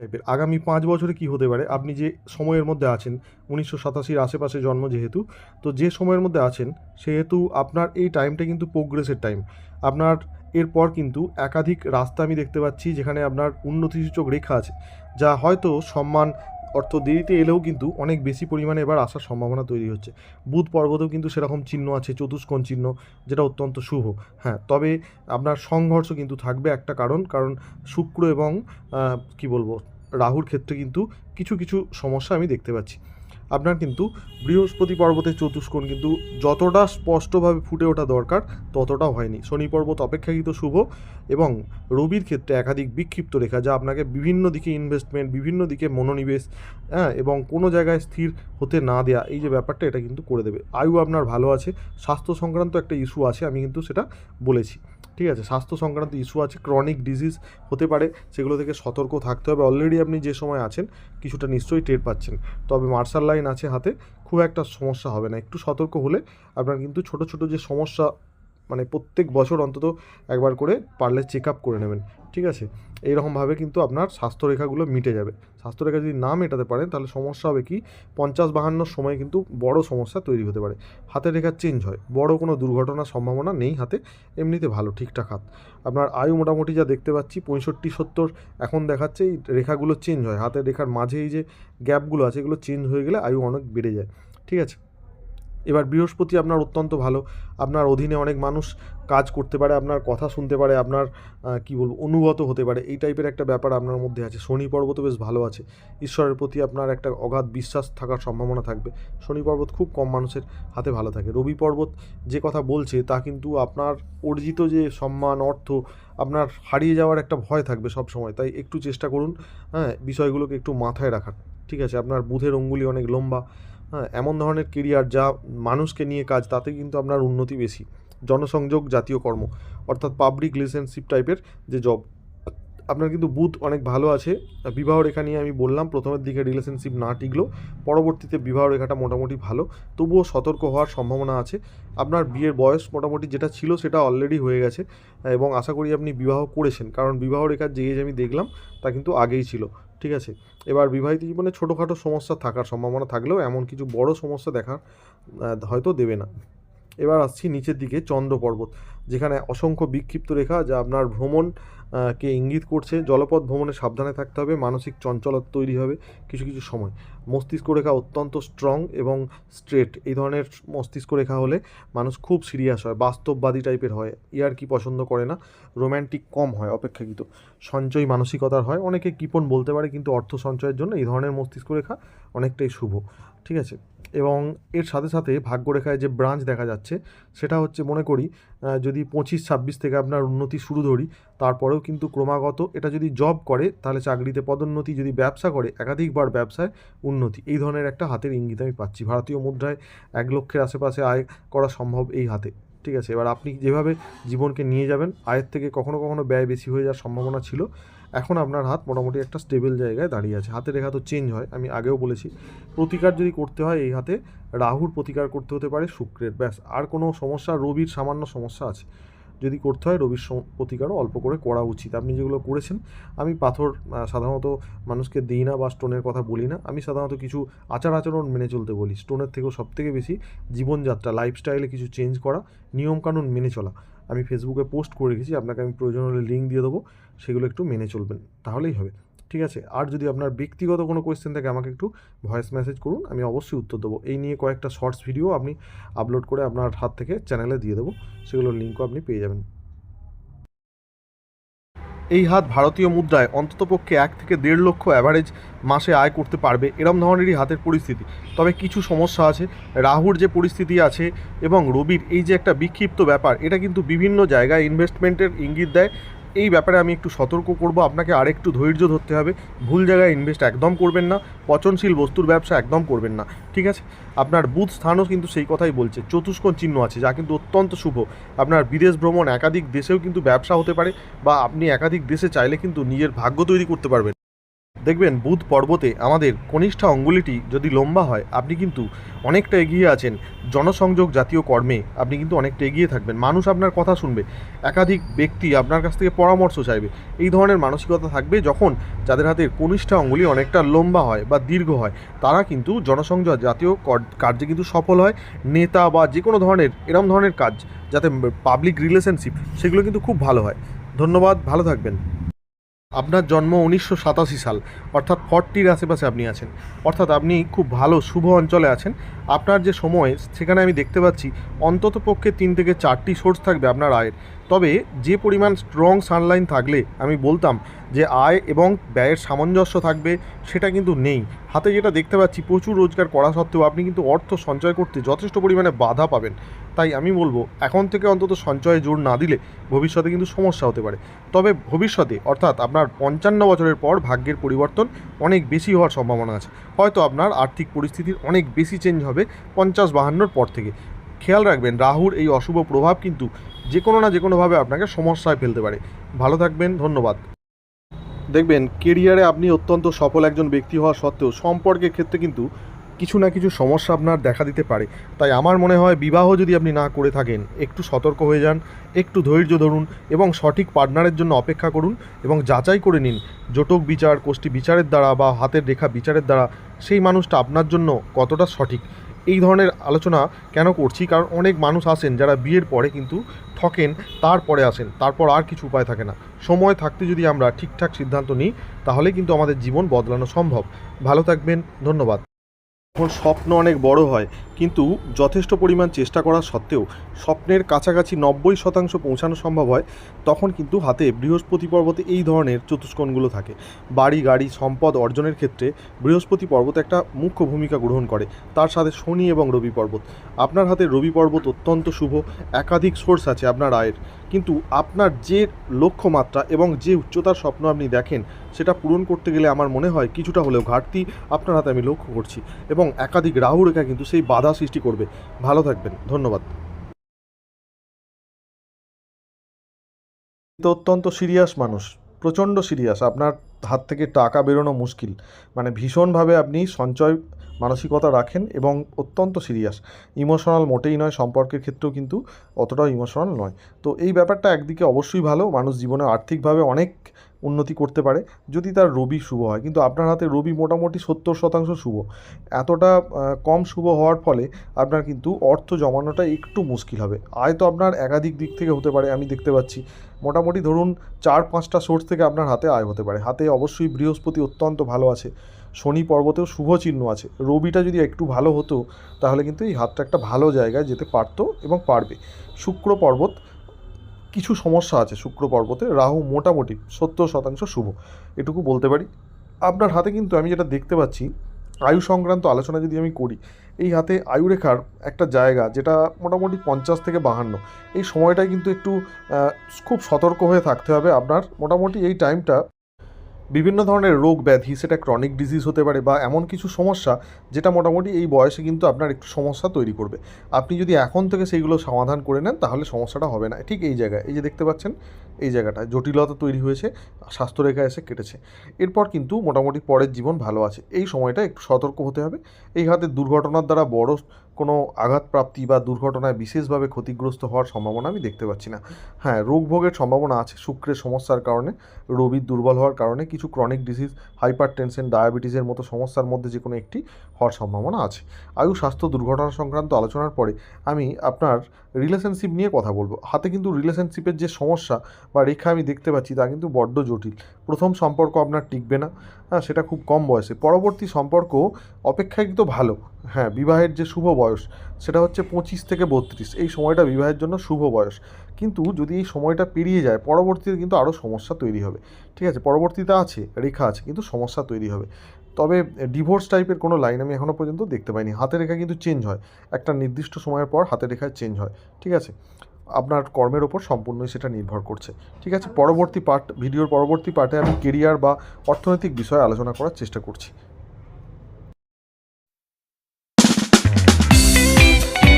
টাইপের আগামী 5 বছরে কি হতে পারে, আপনি যে সময়ের মধ্যে আছেন, 1987-র আশেপাশে জন্ম যেহেতু, তো যে সময়ের মধ্যে আছেন সেহেতু আপনার এই টাইমটা কিন্তু প্রোগ্রেসের টাইম। আপনার এরপর কিন্তু একাধিক রাস্তা আমি দেখতে পাচ্ছি যেখানে আপনার উন্নতিসূচক রেখা আছে, যা হয়তো সম্মান অর্থ দেরিতে এলেও কিন্তু অনেক বেশি পরিমাণে এবার আসার সম্ভাবনা তৈরি হচ্ছে। বুধ পর্বতেও কিন্তু সেরকম চিহ্ন আছে, চতুষ্কোণ চিহ্ন, যেটা অত্যন্ত শুভ। হ্যাঁ, তবে আপনার সংঘর্ষ কিন্তু থাকবে, একটা কারণ শুক্র এবং কি বলবো, রাহুর ক্ষেত্রে কিন্তু কিছু কিছু সমস্যা আমি দেখতে পাচ্ছি। আপনার কিন্তু বৃহস্পতি পর্বতের চতুষ্কোণ কিন্তু যতটা স্পষ্টভাবে ফুটে ওঠা দরকার ততটাও হয়নি। শনি পর্বত অপেক্ষাকৃত শুভ, এবং রবির ক্ষেত্রে একাধিক বিক্ষিপ্ত রেখা, যা আপনাকে বিভিন্ন দিকে ইনভেস্টমেন্ট, বিভিন্ন দিকে মনোনিবেশ, হ্যাঁ, এবং কোনো জায়গায় স্থির হতে না দেয়া, এই যে ব্যাপারটা, এটা কিন্তু করে দেবে। আয়ু আপনার ভালো আছে, স্বাস্থ্য সংক্রান্ত একটা ইস্যু আছে, আমি কিন্তু সেটা বলেছি। ঠিক আছে, স্বাস্থ্য সংক্রান্ত ইস্যু আছে, ক্রনিক ডিজিজ হতে পারে, সেগুলো থেকে সতর্ক থাকতে হবে। অলরেডি আপনি যে সময় আছেন কিছুটা নিশ্চয়ই টের পাচ্ছেন। তবে মার্শাল লাইন আছে হাতে, খুব একটা সমস্যা হবে না। একটু সতর্ক হলে আপনার কিন্তু ছোট ছোট যে সমস্যা, মানে প্রত্যেক বছর অন্তত একবার করে পারলে চেক আপ করে নেবেন। ঠিক আছে, এইরকমভাবে কিন্তু আপনার স্বাস্থ্যরেখাগুলো মিটে যাবে। স্বাস্থ্যরেখা যদি না মেটাতে পারেন তাহলে সমস্যা হবে কি, 50-52 সময় কিন্তু বড় সমস্যা তৈরি হতে পারে। হাতের রেখা চেঞ্জ হয়, বড় কোনো দুর্ঘটনার সম্ভাবনা নেই হাতে, এমনিতে ভালো ঠিকঠাক হাত। আপনার আয়ু মোটামুটি যা দেখতে পাচ্ছি 65-70 এখন দেখাচ্ছে। এই রেখাগুলো চেঞ্জ হয়, হাতের রেখার মাঝে এই যে গ্যাপগুলো আছে এগুলো চেঞ্জ হয়ে গেলে আয়ু অনেক বেড়ে যায়। ঠিক আছে, এবার বৃহস্পতি আপনার অত্যন্ত ভালো, আপনার অধীনে অনেক মানুষ কাজ করতে পারে, আপনার কথা শুনতে পারে, আপনার কি বলবো, অনুগত হতে পারে, এই টাইপের একটা ব্যাপার আপনার মধ্যে আছে। শনি পর্বত বেশ ভালো আছে, ঈশ্বরের প্রতি আপনার একটা অগাধ বিশ্বাস থাকার সম্ভাবনা থাকবে। শনি পর্বত খুব কম মানুষের হাতে ভালো থাকে। রবি পর্বত যে কথা বলছে তা কিন্তু আপনার অর্জিত যে সম্মান, অর্থ, আপনার হারিয়ে যাওয়ার একটা ভয় থাকবে সব সময়, তাই একটু চেষ্টা করুন, হ্যাঁ, বিষয়গুলোকে একটু মাথায় রাখার। ঠিক আছে, আপনার বুধের অঙ্গুলি অনেক লম্বা। হ্যাঁ, এমন ধরনের কেরিয়ার যা মানুষকে নিয়ে কাজ, তাতে কিন্তু আপনার উন্নতি বেশি। জনসংযোগ জাতীয় কর্ম, অর্থাৎ পাবলিক রিলেশনশিপ টাইপের যে জব, আপনার কিন্তু বুধ অনেক ভালো আছে। বিবাহ রেখা নিয়ে আমি বললাম, প্রথমের দিকে রিলেশনশিপ না টিকলো, পরবর্তীতে বিবাহ রেখাটা মোটামুটি ভালো, তবুও সতর্ক হওয়ার সম্ভাবনা আছে। আপনার বিয়ের বয়স মোটামুটি যেটা ছিল সেটা অলরেডি হয়ে গেছে, এবং আশা করি আপনি বিবাহ করেছেন, কারণ বিবাহ রেখার যে এজ আমি দেখলাম তা কিন্তু আগেই ছিল। ঠিক আছে, এবার বিবাহিত জীবনে ছোটোখাটো সমস্যা থাকার সম্ভাবনা থাকলেও এমন কিছু বড় সমস্যা দেখার হয়তো দেবে না। এবার আসছি নিচের দিকে, চন্দ্র পর্বত, যেখানে অসংখ্য বিক্ষিপ্ত রেখা, যা আপনার ভ্রমণ কে ইঙ্গিত করছে। জলপথ ভ্রমণে সাবধানে থাকতে হবে, মানসিক চঞ্চলতা তৈরি হবে কিছু কিছু সময়। মস্তিষ্ক রেখা অত্যন্ত স্ট্রং এবং স্ট্রেট, এই ধরনের মস্তিষ্ক রেখা হলে মানুষ খুব সিরিয়াস হয়, বাস্তববাদী টাইপের হয়, ইয়ার কি পছন্দ করে না, রোম্যান্টিক কম হয় অপেক্ষাকৃত, সঞ্চয় মানসিকতার হয়, অনেকে কৃপণ বলতে পারে, কিন্তু অর্থ সঞ্চয়ের জন্য এই ধরনের মস্তিষ্ক রেখা অনেকটাই শুভ। ঠিক আছে, এবং এর সাথে সাথে ভাগ্যরেখায় যে ব্রাঞ্চ দেখা যাচ্ছে সেটা হচ্ছে, মনে করি যদি 25-26 থেকে আপনার উন্নতি শুরু ধরি, তারপরেও কিন্তু ক্রমাগত এটা যদি জব করে তাহলে চাকরিতে পদোন্নতি, যদি ব্যবসা করে একাধিকবার ব্যবসায় উন্নতি, এই ধরনের একটা হাতের ইঙ্গিত আমি পাচ্ছি। ভারতীয় মুদ্রায় 1 লক্ষের আশেপাশে আয় করা সম্ভব এই হাতে। ঠিক আছে, এবার আপনি যেভাবে জীবনকে নিয়ে যাবেন, আয়ের থেকে কখনো কখনো ব্যয় বেশি হয়ে যাওয়ার সম্ভাবনা ছিল, এখন আপনার হাত মোটামুটি একটা স্টেবল জায়গায় দাঁড়িয়ে আছে। হাতের রেখা তো চেঞ্জ হয়, আমি আগেও বলেছি। প্রতিকার যদি করতে হয় এই হাতে, রাহুর প্রতিকার করতে হতে পারে, শুক্রের, ব্যাস। আর কোনো সমস্যা, রবির সামান্য সমস্যা আছে, যদি করতে হয় রবির প্রতিকারও অল্প করে করা উচিত। আপনি যেগুলো করেছেন, আমি পাথর সাধারণত মানুষকে দিই না বা স্টোনের কথা বলি না, আমি সাধারণত কিছু আচার আচরণ মেনে চলতে বলি। স্টোনের থেকেও সবথেকে বেশি জীবনযাত্রা, লাইফস্টাইলে কিছু চেঞ্জ করা, নিয়মকানুন মেনে চলা। আমি ফেসবুকে পোস্ট করে রেখেছি, আপনাকে আমি প্রয়োজন হলে লিঙ্ক দিয়ে দেবো, সেগুলো একটু মেনে চলবেন, তাহলেই হবে। ঠিক আছে, আর যদি আপনার ব্যক্তিগত কোনো কোয়েশ্চেন থাকে আমাকে একটু ভয়েস মেসেজ করুন, আমি অবশ্যই উত্তর দেবো। এই নিয়ে কয়েকটা শর্টস ভিডিও আপনি আপলোড করে আপনার হাত থেকে চ্যানেলে দিয়ে দেবো, সেগুলোর লিঙ্কও আপনি পেয়ে যাবেন। এই হাত ভারতীয় মুদ্রায় অন্ততপক্ষে 1 থেকে 1.5 লক্ষ অ্যাভারেজ মাসে আয় করতে পারবে, এরম ধরনেরই হাতের পরিস্থিতি। তবে কিছু সমস্যা আছে, রাহুর যে পরিস্থিতি আছে এবং রবির এই যে একটা বিক্ষিপ্ত ব্যাপার, এটা কিন্তু বিভিন্ন জায়গায় ইনভেস্টমেন্টের ইঙ্গিত দেয়। এই ব্যাপারে আমি একটু সতর্ক করব, আপনাকে আরেকটু ধৈর্য ধরতে হবে। ভুল জায়গায় ইনভেস্ট একদম করবেন না, পচনশীল বস্তুর ব্যবসা একদম করবেন না। ঠিক আছে, আপনার বুধ স্থানও কিন্তু সেই কথাই বলছে, চতুষ্কোণ চিহ্ন আছে, যা কিন্তু অত্যন্ত শুভ। আপনার বিদেশ ভ্রমণ, একাধিক দেশেও কিন্তু ব্যবসা হতে পারে, বা আপনি একাধিক দেশে চাইলে কিন্তু নিজের ভাগ্য তৈরি করতে পারবেন। দেখবেন বুধ পর্বতে আমাদের কনিষ্ঠা অঙ্গুলিটি যদি লম্বা হয়, আপনি কিন্তু অনেকটা এগিয়ে আছেন। জনসংযোগ জাতীয় কর্মে আপনি কিন্তু অনেকটা এগিয়ে থাকবেন। মানুষ আপনার কথা শুনবে, একাধিক ব্যক্তি আপনার কাছ থেকে পরামর্শ চাইবে। এই ধরনের মানসিকতা থাকবে যখন যাদের হাতের কনিষ্ঠা অঙ্গুলি অনেকটা লম্বা হয় বা দীর্ঘ হয়, তারা কিন্তু জনসংযোগ জাতীয় কার্যে কিন্তু সফল হয়। নেতা বা যে কোনো ধরনের এরম ধরনের কাজ, যাতে পাবলিক রিলেশনশিপ, সেগুলো কিন্তু খুব ভালো হয়। ধন্যবাদ, ভালো থাকবেন। আপনার জন্ম 1987 সাল, অর্থাৎ 40-র আশেপাশে আপনি আছেন, অর্থাৎ আপনি খুব ভালো শুভ অঞ্চলে আছেন। আপনার যে সময়, সেখানে আমি দেখতে পাচ্ছি অন্তত পক্ষে 3 থেকে 4টি সোর্স থাকবে আপনার আয়ের। তবে যে পরিমাণ স্ট্রং সানলাইন থাকলে আমি বলতাম যে আয় এবং ব্যয়ের সামঞ্জস্য থাকবে, সেটা কিন্তু নেই। হাতে যেটা দেখতে পাচ্ছি, প্রচুর রোজগার করা সত্ত্বেও আপনি কিন্তু অর্থ সঞ্চয় করতে যথেষ্ট পরিমাণে বাধা পাবেন। তাই আমি বলবো, এখন থেকে অন্তত সঞ্চয়ে জোর না দিলে ভবিষ্যতে কিন্তু সমস্যা হতে পারে। তবে ভবিষ্যতে, অর্থাৎ আপনার 55 বছরের পর ভাগ্যের পরিবর্তন অনেক বেশি হওয়ার সম্ভাবনা আছে। হয়তো আপনার আর্থিক পরিস্থিতির অনেক বেশি চেঞ্জ হবে 50-52 পর থেকে। খেয়াল রাখবেন, রাহুর এই অশুভ প্রভাব কিন্তু যে কোনো না যে কোনোভাবে আপনাকে সমস্যায় ফেলতে পারে। ভালো থাকবেন, ধন্যবাদ। দেখবেন, কেরিয়ারে আপনি অত্যন্ত সফল একজন ব্যক্তি হওয়া সত্ত্বেও সম্পর্কের ক্ষেত্রে কিন্তু কিছু না কিছু সমস্যা আপনার দেখা দিতে পারে। তাই আমার মনে হয়, বিবাহ যদি আপনি না করে থাকেন, একটু সতর্ক হয়ে যান, একটু ধৈর্য ধরুন এবং সঠিক পার্টনারের জন্য অপেক্ষা করুন এবং যাচাই করে নিন জটক বিচার, কোষ্ঠী বিচারের দ্বারা বা হাতের রেখা বিচারের দ্বারা সেই মানুষটা আপনার জন্য কতটা সঠিক। এই ধরনের আলোচনা কেন করছি, কারণ অনেক মানুষ আসেন যারা বিয়ের পরে কিন্তু ঠকেন, তারপরে আসেন, তারপর আর কিছু উপায় থাকে না। সময় থাকতে যদি আমরা ঠিকঠাক সিদ্ধান্ত নিই, তাহলে কিন্তু আমাদের জীবন বদলানো সম্ভব। ভালো থাকবেন, ধন্যবাদ। যখন স্বপ্ন অনেক বড় হয়, কিন্তু যথেষ্ট পরিমাণ চেষ্টা করা সত্ত্বেও স্বপ্নের কাছাকাছি 90% পৌঁছানো সম্ভব হয়, তখন কিন্তু হাতে বৃহস্পতি পর্বতে এই ধরনের চতুষ্কোণগুলো থাকে। বাড়ি, গাড়ি, সম্পদ অর্জনের ক্ষেত্রে বৃহস্পতি পর্বত একটা মুখ্য ভূমিকা গ্রহণ করে। তার সাথে শনি এবং রবি পর্বত। আপনার হাতে রবি পর্বত অত্যন্ত শুভ। একাধিক সোর্স আছে আপনার আয়ের, কিন্তু আপনার যে লক্ষ্যমাত্রা এবং যে উচ্চতার স্বপ্ন আপনি দেখেন, সেটা পূরণ করতে গেলে আমার মনে হয় কিছুটা হলেও ঘাটতি আপনার হাতে আমি লক্ষ্য করছি, এবং একাধিক রাহু রেখা কিন্তু সেই বাধা সৃষ্টি করবে। ভালো থাকবেন, ধন্যবাদ। তো অত্যন্ত সিরিয়াস মানুষ, প্রচণ্ড সিরিয়াস। আপনার হাত থেকে টাকা বেরোনো মুশকিল, মানে ভীষণভাবে আপনি সঞ্চয় মানসিকতা রাখেন এবং অত্যন্ত সিরিয়াস। ইমোশনাল মোটেই নয়, সম্পর্কের ক্ষেত্রেও কিন্তু অতটাও ইমোশনাল নয়। তো এই ব্যাপারটা একদিকে অবশ্যই ভালো, মানুষ জীবনে আর্থিকভাবে অনেক উন্নতি করতে পারে যদি তার রবি শুভ হয়। কিন্তু আপনার হাতে রবি মোটামুটি 70% শুভ। এতটা কম শুভ হওয়ার ফলে আপনার কিন্তু অর্থ জমানোটা একটু মুশকিল হবে। আয় তো আপনার একাধিক দিক থেকে হতে পারে, আমি দেখতে পাচ্ছি মোটামুটি ধরুন 4-5টা সোর্স থেকে আপনার হাতে আয় হতে পারে। হাতে অবশ্যই বৃহস্পতি অত্যন্ত ভালো আছে, শনি পর্বতেও শুভ চিহ্ন আছে। রবিটা যদি একটু ভালো হতো, তাহলে কিন্তু এই হাতটা একটা ভালো জায়গায় যেতে পারতো এবং পারবে। শুক্র পর্বত, কিছু সমস্যা আছে শুক্র পর্বতে। রাহু মোটামুটি 70% শুভ, এটুকু বলতে পারি। আপনার হাতে কিন্তু আমি যেটা দেখতে পাচ্ছি, আয়ু সংক্রান্ত আলোচনা যদি আমি করি, এই হাতে আয়ুরেখার একটা জায়গা যেটা মোটামুটি 50 থেকে 52, এই সময়টায় কিন্তু একটু খুব সতর্ক হয়ে থাকতে হবে আপনার। মোটামুটি এই টাইমটা বিভিন্ন ধরনের রোগ ব্যাধি, সেটা ক্রনিক ডিজিজ হতে পারে বা এমন কিছু সমস্যা যেটা মোটামুটি এই বয়সে কিন্তু আপনার একটু সমস্যা তৈরি করবে। আপনি যদি এখন থেকে সেইগুলো সমাধান করে নেন, তাহলে সমস্যাটা হবে না। ঠিক এই জায়গায়, এই যে দেখতে পাচ্ছেন, এই জায়গাটায় জটিলতা তৈরি হয়েছে, স্বাস্থ্যরেখা এসে কেটেছে। এরপর কিন্তু মোটামুটি পরের জীবন ভালো আছে। এই সময়টা একটু সতর্ক হতে হবে। এই হাতে দুর্ঘটনার দ্বারা বড় কোনো আঘাতপ্রাপ্তি বা দুর্ঘটনায় বিশেষভাবে ক্ষতিগ্রস্ত হওয়ার সম্ভাবনা আমি দেখতে পাচ্ছি না। হ্যাঁ, রোগ ভোগের সম্ভাবনা আছে শুক্রের সমস্যার কারণে, রবির দুর্বল হওয়ার কারণে কিছু ক্রনিক ডিজিজ, হাইপার টেনশন, ডায়াবেটিসের মতো সমস্যার মধ্যে যে কোনো একটি হওয়ার সম্ভাবনা আছে। আয়ু, স্বাস্থ্য, দুর্ঘটনা সংক্রান্ত আলোচনার পরে আমি আপনার রিলেশনশিপ নিয়ে কথা বলবো। হাতে কিন্তু রিলেশনশিপের যে সমস্যা বা রেখা আমি দেখতে পাচ্ছি, তা কিন্তু বড্ড জটিল। প্রথম সম্পর্ক আপনার টিকবে না, হ্যাঁ, সেটা খুব কম বয়সে। পরবর্তী সম্পর্ক অপেক্ষাকৃত ভালো। হ্যাঁ, বিবাহের যে শুভ বয়স, সেটা হচ্ছে 25 থেকে 32, এই সময়টা বিবাহের জন্য শুভ বয়স। কিন্তু যদি এই সময়টা পেরিয়ে যায়, পরবর্তীতে কিন্তু আরও সমস্যা তৈরি হবে। ঠিক আছে, পরবর্তীতে আছে, রেখা আছে, কিন্তু সমস্যা তৈরি হবে। তবে ডিভোর্স টাইপের কোনো লাইন আমি এখনও পর্যন্ত দেখতে পাইনি। হাতের রেখা কিন্তু চেঞ্জ হয়, একটা নির্দিষ্ট সময়ের পর হাতের রেখায় চেঞ্জ হয়। ঠিক আছে, আপনার কর্মের ওপর সম্পূর্ণই সেটা নির্ভর করছে। ঠিক আছে, পরবর্তী ভিডিওর পরবর্তী পার্টে আমি কেরিয়ার বা অর্থনৈতিক বিষয়ে আলোচনা করার চেষ্টা করছি।